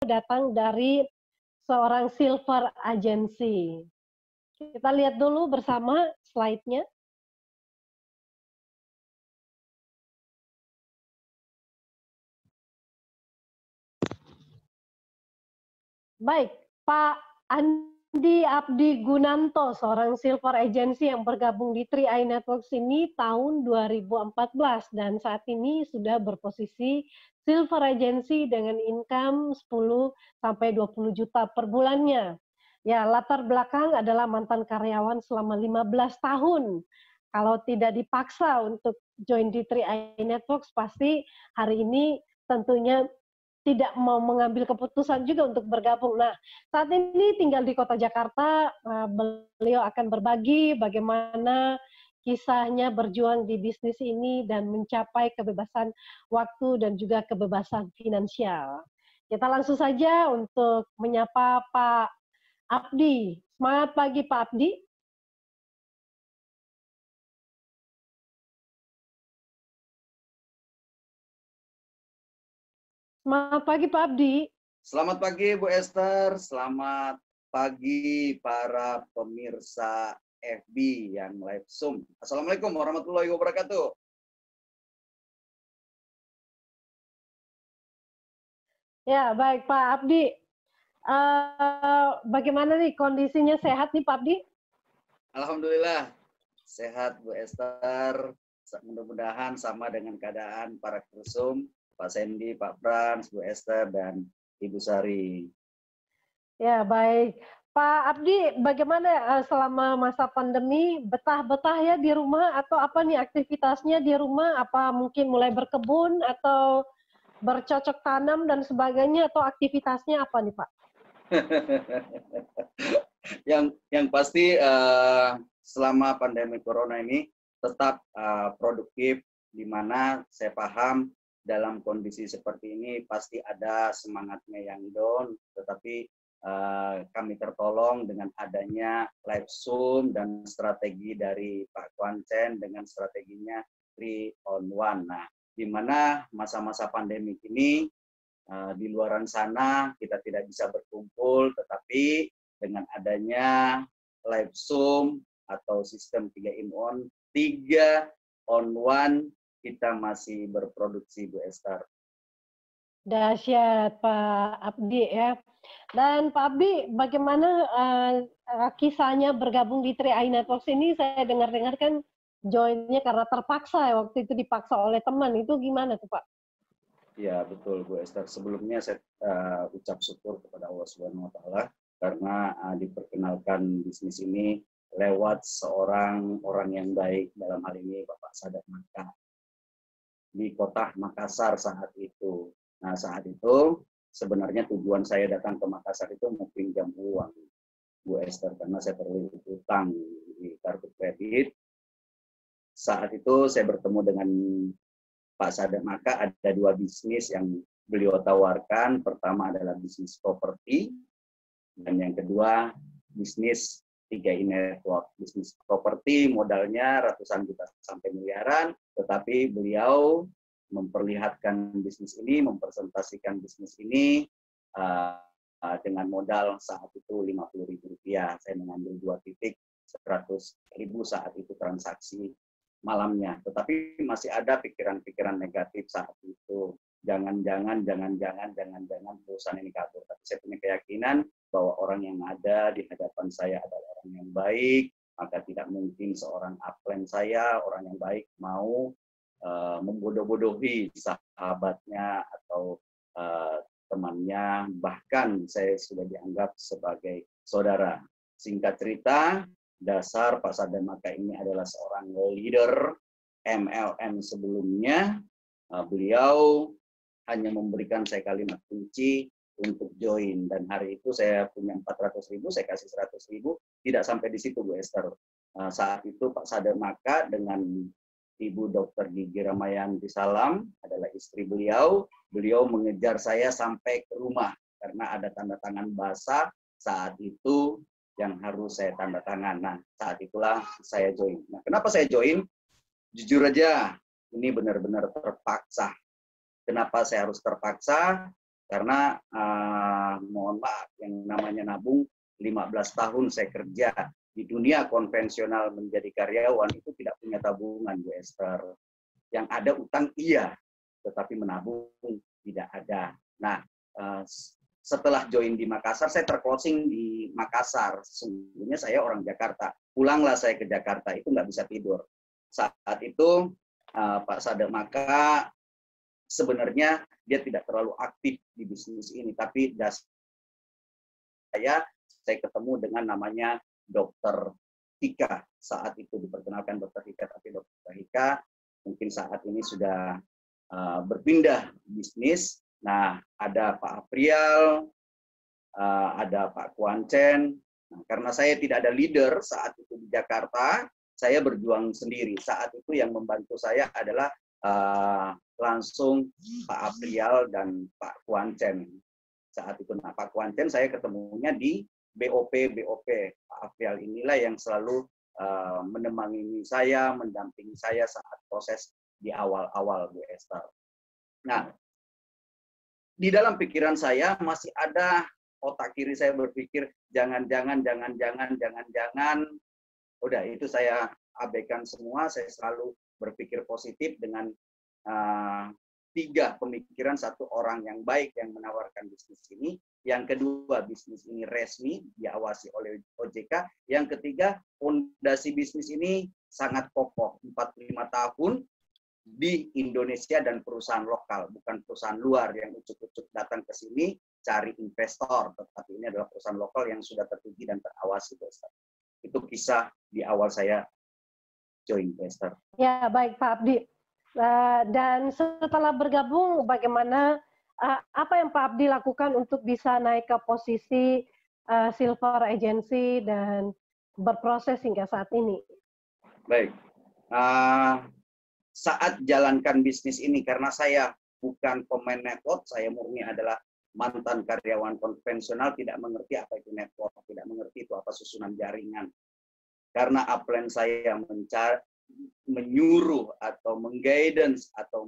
datang dari seorang silver agency. Kita lihat dulu bersama slide-nya. Baik, Pak Andi Abdi Gunanto, seorang silver agency yang bergabung di 3i Networks ini tahun 2014 dan saat ini sudah berposisi silver agency dengan income 10 sampai 20 juta per bulannya. Ya, latar belakang adalah mantan karyawan selama 15 tahun. Kalau tidak dipaksa untuk join di 3i Networks, pasti hari ini tentunya tidak mau mengambil keputusan juga untuk bergabung. Nah, saat ini tinggal di kota Jakarta, beliau akan berbagi bagaimana kisahnya berjuang di bisnis ini dan mencapai kebebasan waktu dan juga kebebasan finansial. Kita langsung saja untuk menyapa Pak Abdi. Selamat pagi Pak Abdi. Selamat pagi Pak Abdi. Selamat pagi Bu Esther, selamat pagi para pemirsa FB yang live Zoom. Assalamualaikum warahmatullahi wabarakatuh. Ya, baik Pak Abdi. Bagaimana nih kondisinya, sehat nih Pak Abdi? Alhamdulillah sehat Bu Esther. Mudah-mudahan sama dengan keadaan para Zoom, Pak Sandy, Pak Frans, Bu Esther, dan Ibu Sari. Ya, baik. Pak Abdi, bagaimana selama masa pandemi, betah-betah ya di rumah atau apa nih aktivitasnya di rumah? Apa mungkin mulai berkebun atau bercocok tanam dan sebagainya, atau aktivitasnya apa nih Pak? yang pasti selama pandemi corona ini tetap produktif, di mana saya paham dalam kondisi seperti ini pasti ada semangatnya yang down, tetapi kami tertolong dengan adanya live Zoom dan strategi dari Pak Kwanchen dengan strateginya 3-on-1. Nah, di mana masa-masa pandemi ini di luaran sana kita tidak bisa berkumpul, tetapi dengan adanya live Zoom atau sistem 3-in-1, 3-on-1, kita masih berproduksi Bu Esther. Dahsyat Pak Abdi ya. Dan Pak Abdi, bagaimana kisahnya bergabung di 3i Networks ini? Saya dengar-dengar kan joinnya karena terpaksa ya, waktu itu dipaksa oleh teman. Itu gimana tuh Pak? Ya betul Bu Esther. Sebelumnya saya ucap syukur kepada Allah Subhanahu Wa Taala karena diperkenalkan bisnis ini lewat seorang orang yang baik, dalam hal ini Bapak Sadat Maka di kota Makassar saat itu. Nah saat itu sebenarnya tujuan saya datang ke Makassar itu mau pinjam uang Bu Esther, karena saya terlilit utang di kartu kredit. Saat itu saya bertemu dengan Pak Sadat Maka, ada dua bisnis yang beliau tawarkan. Pertama adalah bisnis properti, dan yang kedua bisnis 3i Network. Bisnis properti modalnya ratusan juta sampai miliaran, tetapi beliau memperlihatkan bisnis ini, mempresentasikan bisnis ini dengan modal saat itu Rp50.000. Saya mengambil 2 titik, 100.000 saat itu transaksi malamnya. Tetapi masih ada pikiran-pikiran negatif saat itu. Jangan-jangan perusahaan ini kabur. Tapi saya punya keyakinan bahwa orang yang ada di hadapan saya adalah orang yang baik, maka tidak mungkin seorang upline saya, orang yang baik, mau membodoh-bodohi sahabatnya atau temannya, bahkan saya sudah dianggap sebagai saudara. Singkat cerita, dasar Pak Sadat Maka ini adalah seorang leader MLM sebelumnya. Beliau hanya memberikan saya kalimat kunci untuk join, dan hari itu saya punya 400.000, saya kasih 100.000. Tidak sampai di situ Bu Esther. Saat itu Pak Sadat Maka dengan Ibu Dr. Gigi Ramayanti Salam adalah istri beliau. Beliau mengejar saya sampai ke rumah karena ada tanda tangan basah saat itu yang harus saya tanda tangan. Nah, saat itulah saya join. Nah, kenapa saya join? Jujur aja, ini benar-benar terpaksa. Kenapa saya harus terpaksa? Karena mohon maaf, yang namanya nabung 15 tahun saya kerja di dunia konvensional menjadi karyawan itu tidak punya tabungan, Bu Esther. Yang ada utang iya, tetapi menabung tidak ada. Nah, setelah join di Makassar, saya terclosing di Makassar. Sesungguhnya saya orang Jakarta. Pulanglah saya ke Jakarta, itu nggak bisa tidur. Saat itu Pak Sade Maka sebenarnya dia tidak terlalu aktif di bisnis ini, tapi saya ketemu dengan namanya Dokter Hika. Saat itu diperkenalkan Dokter Hika, tapi Dokter Hika mungkin saat ini sudah berpindah bisnis. Nah, ada Pak Aprial, ada Pak Kuancen. Nah, karena saya tidak ada leader saat itu di Jakarta, saya berjuang sendiri. Saat itu yang membantu saya adalah langsung Pak Aprial dan Pak Kuancen. Saat itu, nah, Pak Kuancen saya ketemunya di BOP. Pak Aprial inilah yang selalu menemani saya, mendampingi saya saat proses di awal-awal, Bu Esther. Nah, di dalam pikiran saya masih ada otak kiri saya berpikir jangan-jangan, udah itu saya abaikan semua. Saya selalu berpikir positif dengan 3 pemikiran. 1, orang yang baik yang menawarkan bisnis ini. Yang kedua, bisnis ini resmi diawasi oleh OJK. Yang ketiga, fondasi bisnis ini sangat kokoh, 45 tahun di Indonesia dan perusahaan lokal, bukan perusahaan luar yang ucuk-ucuk datang ke sini cari investor, tetapi ini adalah perusahaan lokal yang sudah tertuju dan terawasi, Esther. Itu kisah di awal saya join, Esther. Ya, baik Pak Abdi. Dan setelah bergabung, bagaimana apa yang Pak Abdi lakukan untuk bisa naik ke posisi Silver Agency dan berproses hingga saat ini? Baik. Saat jalankan bisnis ini, karena saya bukan pemain network, saya murni adalah mantan karyawan konvensional, tidak mengerti apa itu network, tidak mengerti itu apa susunan jaringan. Karena upline saya menyuruh atau mengguidance atau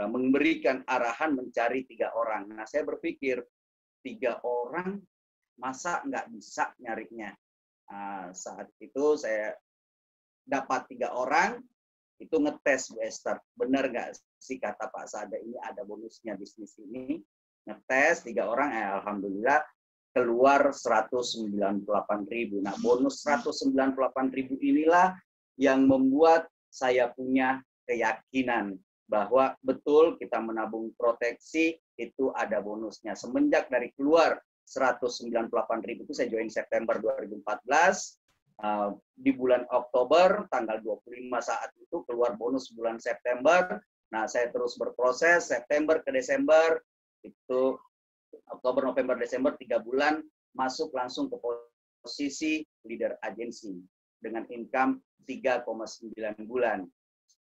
memberikan arahan mencari 3 orang. Nah, saya berpikir 3 orang masa nggak bisa nyarinya. Saat itu saya dapat 3 orang, itu ngetes, Bu Esther. Benar nggak sih kata Pak Sade ini ada bonusnya bisnis ini? Ngetes 3 orang, alhamdulillah keluar 198.000. Nah, bonus 198.000 inilah yang membuat saya punya keyakinan bahwa betul kita menabung proteksi itu ada bonusnya. Semenjak dari keluar 198.000 itu saya join September 2014. Di bulan Oktober, tanggal 25 saat itu keluar bonus bulan September. Nah, saya terus berproses, September ke Desember, itu Oktober, November, Desember, 3 bulan, masuk langsung ke posisi leader agency dengan income 3,9 bulan.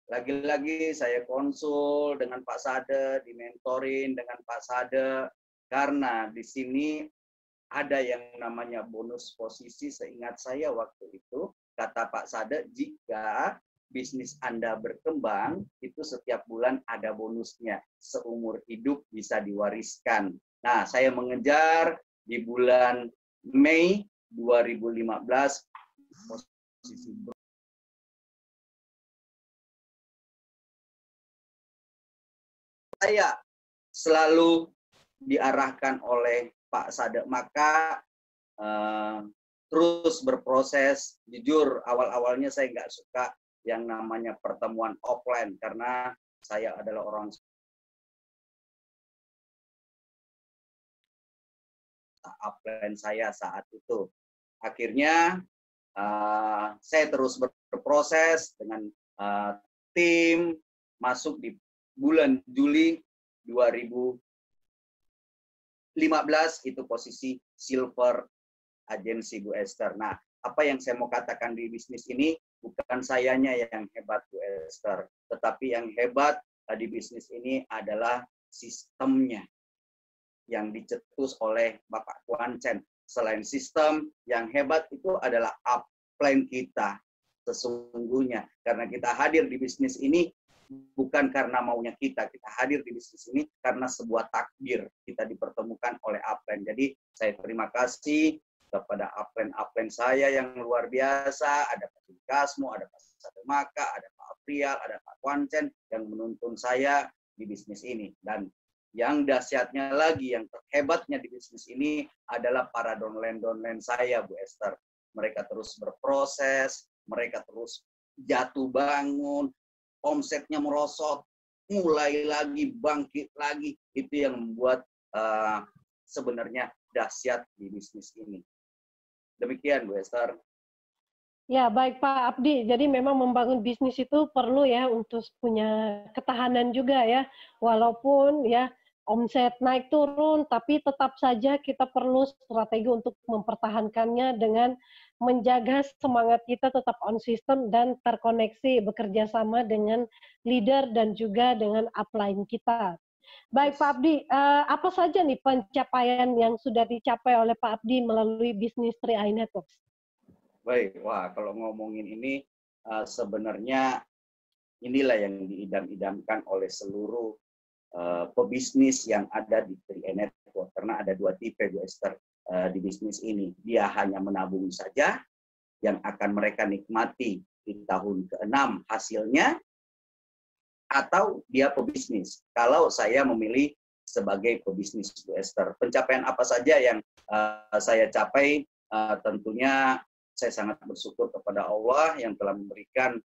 Lagi-lagi saya konsul dengan Pak Sade, dimentorin dengan Pak Sade, karena di sini ada yang namanya bonus posisi. Seingat saya waktu itu, kata Pak Sade, jika bisnis Anda berkembang, itu setiap bulan ada bonusnya. Seumur hidup bisa diwariskan. Nah, saya mengejar di bulan Mei 2015, posisi saya selalu diarahkan oleh Pak Sade Maka, terus berproses. Jujur, awal-awalnya saya nggak suka yang namanya pertemuan offline, karena saya adalah orang offline saya saat itu. Akhirnya saya terus berproses dengan tim, masuk di bulan Juli 2015 itu posisi Silver Agency, Bu Esther. Nah, apa yang saya mau katakan di bisnis ini, bukan sayanya yang hebat, Bu Esther, tetapi yang hebat di bisnis ini adalah sistemnya yang dicetus oleh Bapak Kuancen. Selain sistem, yang hebat itu adalah upline kita sesungguhnya. Karena kita hadir di bisnis ini, bukan karena maunya kita hadir di bisnis ini karena sebuah takdir kita dipertemukan oleh upline. Jadi saya terima kasih kepada upline saya yang luar biasa, ada Pak Kasmo, ada Pak Sademaka, ada Pak Aprial, ada Pak Kwancen yang menuntun saya di bisnis ini. Dan yang dahsyatnya lagi, yang terhebatnya di bisnis ini adalah para downline saya, Bu Esther. Mereka terus berproses, mereka terus jatuh bangun, omsetnya merosot, mulai lagi, bangkit lagi. Itu yang membuat sebenarnya dahsyat di bisnis ini. Demikian, Bu Esther. Ya, baik Pak Abdi. Jadi memang membangun bisnis itu perlu ya untuk punya ketahanan juga ya. Walaupun ya omset naik turun, tapi tetap saja kita perlu strategi untuk mempertahankannya dengan menjaga semangat kita tetap on system dan terkoneksi, bekerja sama dengan leader dan juga dengan upline kita. Baik Pak Abdi, apa saja nih pencapaian yang sudah dicapai oleh Pak Abdi melalui bisnis 3i Networks? Baik, wah kalau ngomongin ini sebenarnya inilah yang diidam-idamkan oleh seluruh pebisnis yang ada di 3i Network. Karena ada dua tipe, Bu Esther, di bisnis ini. Dia hanya menabung saja, yang akan mereka nikmati di tahun ke-6 hasilnya, atau dia pebisnis. Kalau saya memilih sebagai pebisnis, Bu Esther. Pencapaian apa saja yang saya capai, tentunya saya sangat bersyukur kepada Allah yang telah memberikan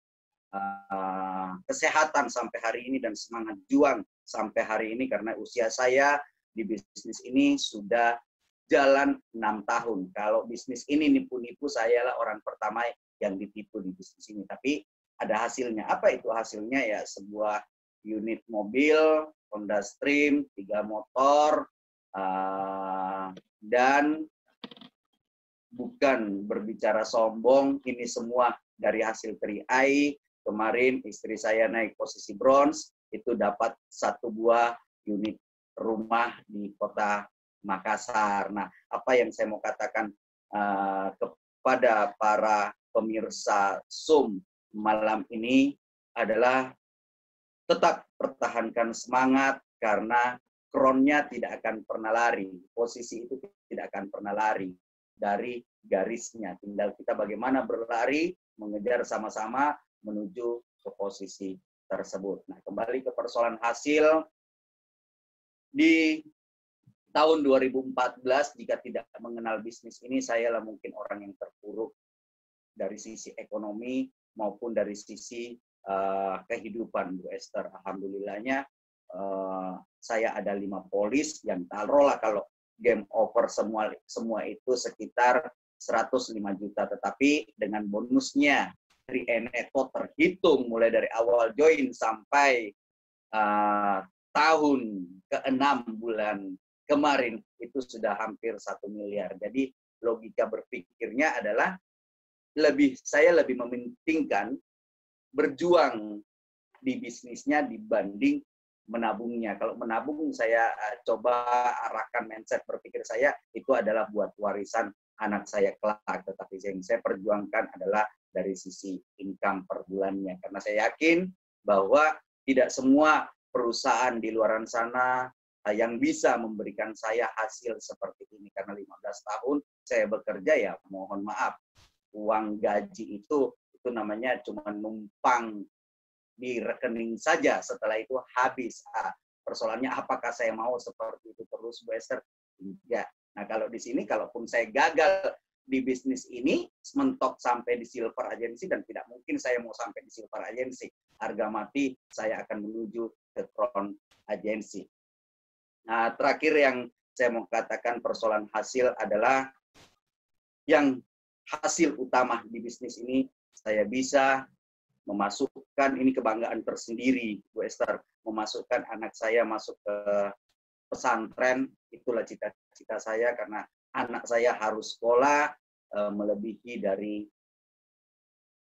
kesehatan sampai hari ini dan semangat juang sampai hari ini, karena usia saya di bisnis ini sudah jalan 6 tahun. Kalau bisnis ini nipu-nipu, saya lah orang pertama yang ditipu di bisnis ini. Tapi ada hasilnya. Apa itu hasilnya? Ya sebuah unit mobil, Honda Stream, 3 motor, dan bukan berbicara sombong, ini semua dari hasil 3i. Kemarin istri saya naik posisi bronze, itu dapat 1 buah unit rumah di kota Makassar. Nah, apa yang saya mau katakan kepada para pemirsa Zoom malam ini adalah tetap pertahankan semangat, karena kronnya tidak akan pernah lari. Posisi itu tidak akan pernah lari dari garisnya. Tinggal kita bagaimana berlari, mengejar sama-sama menuju ke posisi tersebut. Nah, kembali ke persoalan hasil. Di tahun 2014, jika tidak mengenal bisnis ini, saya lah mungkin orang yang terpuruk dari sisi ekonomi maupun dari sisi kehidupan, Bu Esther. Alhamdulillahnya saya ada 5 polis yang taruhlah kalau game over semua itu sekitar 105 juta, tetapi dengan bonusnya 3i Network terhitung mulai dari awal join sampai tahun ke-6 bulan kemarin itu sudah hampir 1 miliar. Jadi logika berpikirnya adalah saya lebih mementingkan berjuang di bisnisnya dibanding menabungnya. Kalau menabung, saya coba arahkan mindset berpikir saya itu adalah buat warisan anak saya kelak. Tetapi yang saya perjuangkan adalah dari sisi income per bulannya. Karena saya yakin bahwa tidak semua perusahaan di luar sana yang bisa memberikan saya hasil seperti ini. Karena 15 tahun saya bekerja, ya mohon maaf, uang gaji itu namanya cuma numpang di rekening saja, setelah itu habis. Persoalannya apakah saya mau seperti itu terus, Bu Esther? Tidak. Nah, kalau di sini, kalaupun saya gagal di bisnis ini, mentok sampai di silver agency, dan tidak mungkin saya mau sampai di silver agency. Harga mati saya akan menuju ke crown agency. Nah, terakhir yang saya mau katakan persoalan hasil adalah yang hasil utama di bisnis ini, saya bisa memasukkan, ini kebanggaan tersendiri, Bu Esther, memasukkan anak saya masuk ke pesantren. Itulah cita-cita saya, karena anak saya harus sekolah melebihi dari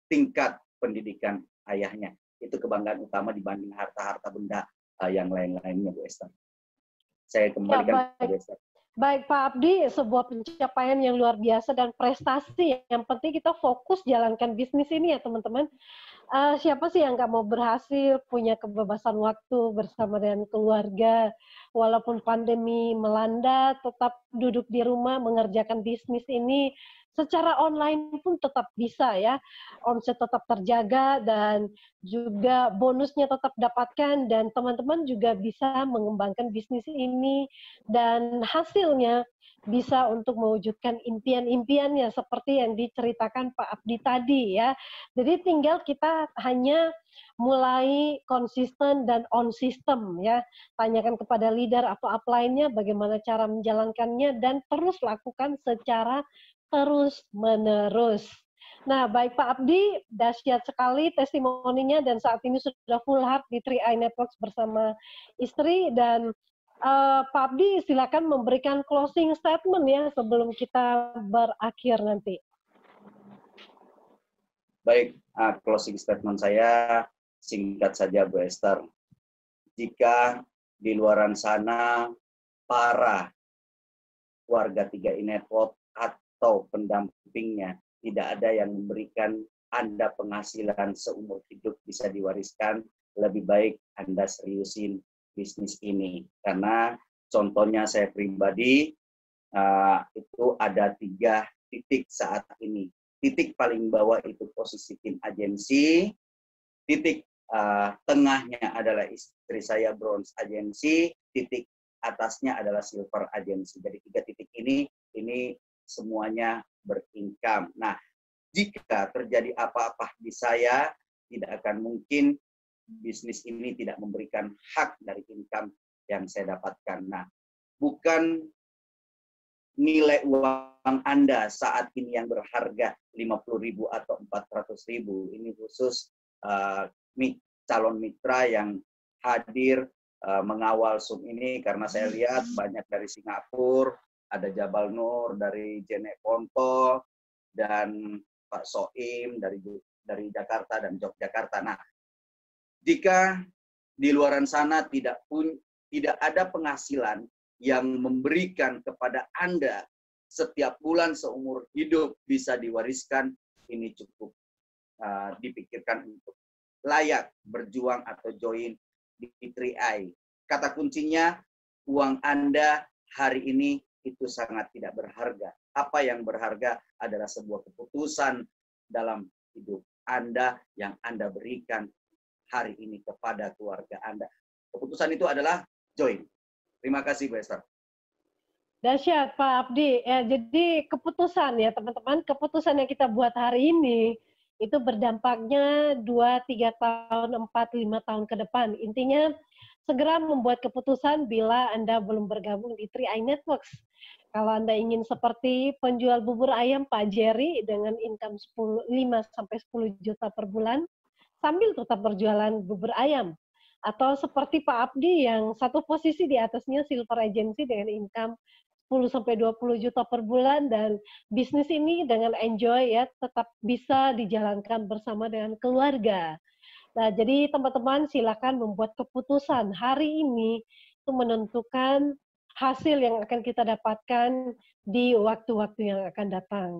tingkat pendidikan ayahnya. Itu kebanggaan utama dibanding harta-harta benda yang lain-lainnya, Bu Esther. Saya kembalikan ke Bu Esther. Baik Pak Abdi, sebuah pencapaian yang luar biasa dan prestasi. Yang penting kita fokus jalankan bisnis ini ya teman-teman. Siapa sih yang nggak mau berhasil, punya kebebasan waktu bersama dengan keluarga, walaupun pandemi melanda, tetap duduk di rumah mengerjakan bisnis ini secara online pun tetap bisa ya, omset tetap terjaga dan juga bonusnya tetap dapatkan dan teman-teman juga bisa mengembangkan bisnis ini dan hasilnya bisa untuk mewujudkan impian-impiannya seperti yang diceritakan Pak Abdi tadi ya. Jadi tinggal kita hanya mulai konsisten dan on system ya. Tanyakan kepada leader atau upline-nya bagaimana cara menjalankannya dan terus lakukan secara terus-menerus. Nah, baik Pak Abdi, dahsyat sekali testimoninya dan saat ini sudah full heart di 3i Networks bersama istri dan Pak Abdi silakan memberikan closing statement ya sebelum kita berakhir nanti. Baik, closing statement saya singkat saja Bu Esther. Jika di luaran sana para warga 3i Network atau pendampingnya tidak ada yang memberikan Anda penghasilan seumur hidup bisa diwariskan, lebih baik Anda seriusin bisnis ini. Karena contohnya saya pribadi, itu ada 3 titik saat ini. Titik paling bawah itu posisi tim agensi, titik tengahnya adalah istri saya bronze agensi, titik atasnya adalah silver agensi. Jadi 3 titik ini semuanya berincome. Nah, jika terjadi apa-apa di saya, tidak akan mungkin bisnis ini tidak memberikan hak dari income yang saya dapatkan. Nah, bukan nilai uang Anda saat ini yang berharga 50.000 atau 400.000. Ini khusus calon mitra yang hadir mengawal Zoom ini karena saya lihat banyak dari Singapura, ada Jabal Nur dari Jenek Ponto dan Pak Soim dari Jakarta dan Yogyakarta. Nah, jika di luaran sana tidak ada penghasilan yang memberikan kepada Anda setiap bulan seumur hidup bisa diwariskan, ini cukup dipikirkan untuk layak berjuang atau join di 3i. Kata kuncinya, uang Anda hari ini itu sangat tidak berharga. Apa yang berharga adalah sebuah keputusan dalam hidup Anda yang Anda berikan hari ini kepada keluarga Anda. Keputusan itu adalah join. Terima kasih, Bu Esther. Dahsyat, Pak Abdi. Ya, jadi keputusan ya, teman-teman, keputusan yang kita buat hari ini itu berdampaknya 2, 3 tahun, 4, 5 tahun ke depan. Intinya, segera membuat keputusan bila Anda belum bergabung di 3i Networks. Kalau Anda ingin seperti penjual bubur ayam Pak Jerry dengan income 5-10 juta per bulan, sambil tetap berjualan bubur ayam. Atau seperti Pak Abdi yang satu posisi di atasnya Silver Agency dengan income 10-20 juta per bulan dan bisnis ini dengan enjoy ya tetap bisa dijalankan bersama dengan keluarga. Nah, jadi teman-teman silakan membuat keputusan hari ini itu menentukan hasil yang akan kita dapatkan di waktu-waktu yang akan datang.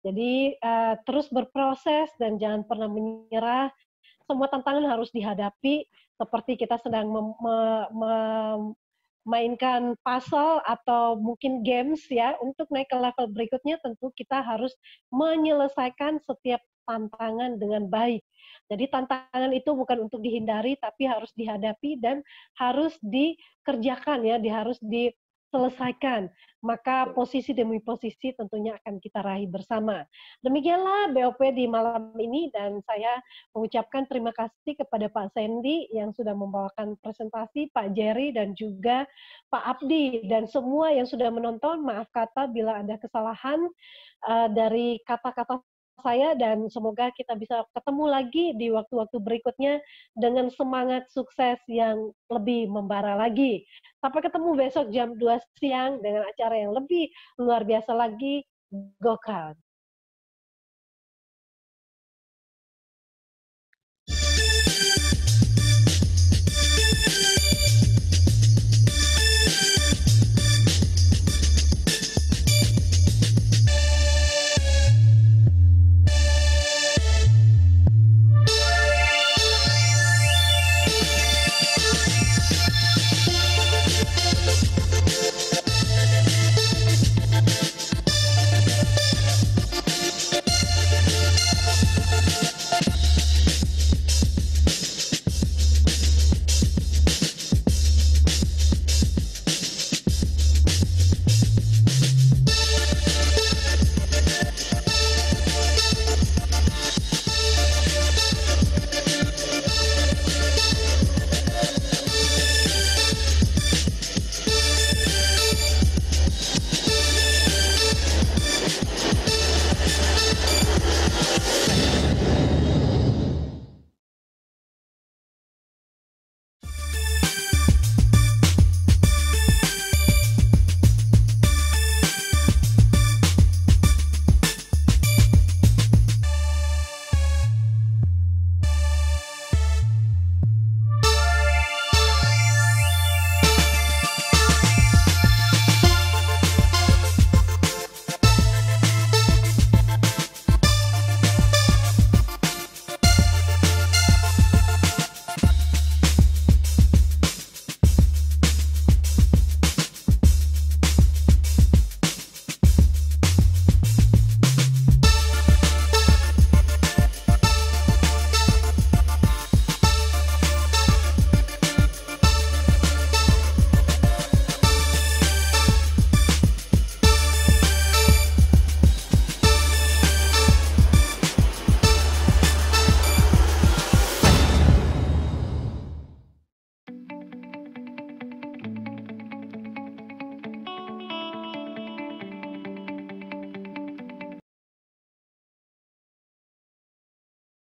Jadi terus berproses dan jangan pernah menyerah. Semua tantangan harus dihadapi seperti kita sedang mainkan puzzle atau mungkin games ya, untuk naik ke level berikutnya tentu kita harus menyelesaikan setiap tantangan dengan baik. Jadi tantangan itu bukan untuk dihindari tapi harus dihadapi dan harus dikerjakan ya, harus diselesaikan. Maka posisi demi posisi tentunya akan kita raih bersama. Demikianlah BOP di malam ini dan saya mengucapkan terima kasih kepada Pak Sandy yang sudah membawakan presentasi, Pak Jerry dan juga Pak Abdi dan semua yang sudah menonton. Maaf kata bila ada kesalahan dari kata-kata saya dan semoga kita bisa ketemu lagi di waktu-waktu berikutnya dengan semangat sukses yang lebih membara lagi. Sampai ketemu besok jam 2 siang dengan acara yang lebih luar biasa lagi. Go Crown!